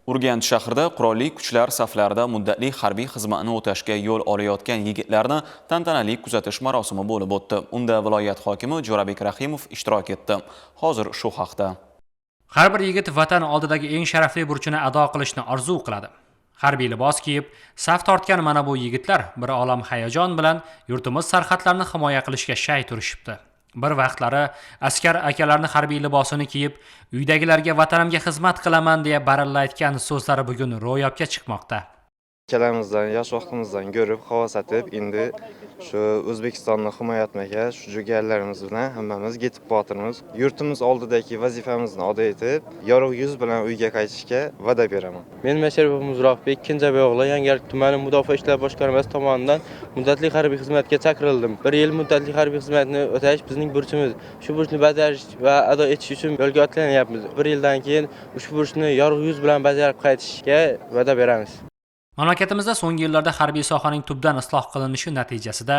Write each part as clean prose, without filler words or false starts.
Urganch shahrida qurolli kuchlar saflarida muddatli harbiy xizmatni o'tashga yo'l olayotgan yigitlarni tantanali kuzatish marosimi bo'lib o'tdi. Unda viloyat hokimi Jo'rabek Rahimov ishtirok etdi. Hozir shu haqda. Har bir yigit vatan oldidagi eng sharafli burchini ado qilishni orzu qiladi. Harbiy libos kiyib, saf tortgan mana bu yigitlar bir olam hayajon bilan yurtimiz sarhadlarini himoya qilishga shay turishibdi. Bir vaqtlari askar akalarni harbiy libosini kiyib, uydagilarga vatanimga xizmat qilaman deya barillayotgan so'zlari bugun ro'yobga chiqmoqda. Ikkalamizdan yosh vaqtimizdan ko'rib, havas etib, endi shu O'zbekistonni himoya etmoqqa shu jo'garlarimiz bilan hammamiz yetib boramiz. Yurtimiz oldidagi vazifamizni ado etib, yorug' yuz bilan uyga qaytishga va'da beraman. Men Masharipov Muzroqbek, Kenjaboy o'g'li Yangiyo'l tumani Mudofaa ishlar boshqarmasi tomonidan muddatli harbiy xizmatga chaqirildim. 1 yil muddatli harbiy xizmatni o'tash bizning burchimiz. Shu burchni bajarish va ado etish uchun yo'lga otlanyapmiz. 1 yildan keyin ushbu burchni yorug' yuz bilan bajarib qaytishga va'da beramiz. Mamlakatimizda so'nggi yillarda harbiy sohaning tubdan isloh qilinishi natijasida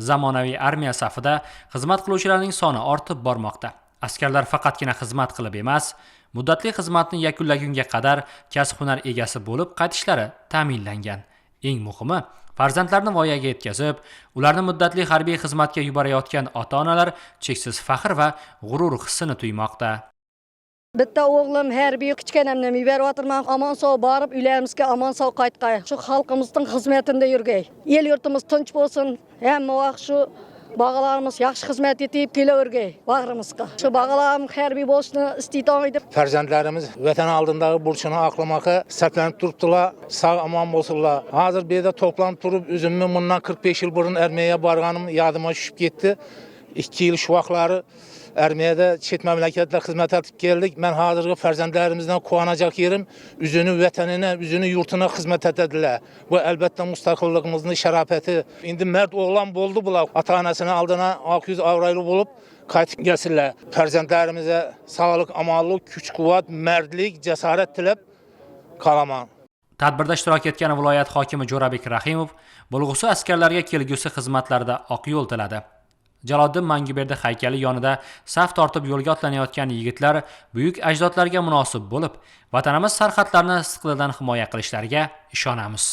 zamonaviy armiya safida xizmat qiluvchilarning soni ortib bormoqda. Askarlar faqatgina xizmat qilib emas, muddatli xizmatni yakunlagunga qadar kasb-hunar egasi bo'lib qaytishlari ta'minlangan. Eng muhimi, farzandlarni voyaga yetkazib, ularni muddatli harbiy xizmatga yuborayotgan ota-onalar cheksiz faxr va g'urur hissini tuymoqda. Bitta o'g'lim harbiy kichkinamni yuboryapman. Omon-sog' borib, uylarimizga omon-sog' qaytqay. Shu xalqimizning xizmatida yurgay. El yurtimiz tinch bo'lsin. Hamma vaqt shu bog'alarimiz yaxshi xizmat etib kelavergay bag'rimizga. Shu bog'alarimiz harbiy bo'lishni istaydi. Farzandlarimiz vatan oldidagi burchini aqlamaqa saqlanib turibdilar. Sağ omon bo'lsinlar. Hozir bu yerda to'planib turib, o'zimni bundan 45 yil burun armiyaga borganim yadıma tushib ketdi. 2 yil shu vaqtlari armiyada chet mamlakatda xizmat etib keldik. Men hozirgi farzandlarimizdan quvonajak yerim, o'zini vatanina, o'zini yurtina xizmat etadilar. Bu albatta mustaqilligimizning sharafati. Endi mard o'g'lan bo'ldi bular. Ota-onasini oldina 600 avrayli bo'lib qaytib kelsinlar. Farzandlarimizga sog'lik, omonlik, kuch-quvvat, mardlik, jasorat tilab qolaman. Tadbirda ishtirok etgan viloyat hokimi Jo'rabek Rahimov bo'lg'usi askarlarga kelgusi xizmatlarda oq yo'l tiladi. Jaloliddin Manguberdi haykali yonida saf tortib yo'lga otlanayotgan yigitlar buyuk ajdodlarga munosib bo'lib, vatanimiz sarhadlarini istiqloldan himoya qilishlariga ishonamiz.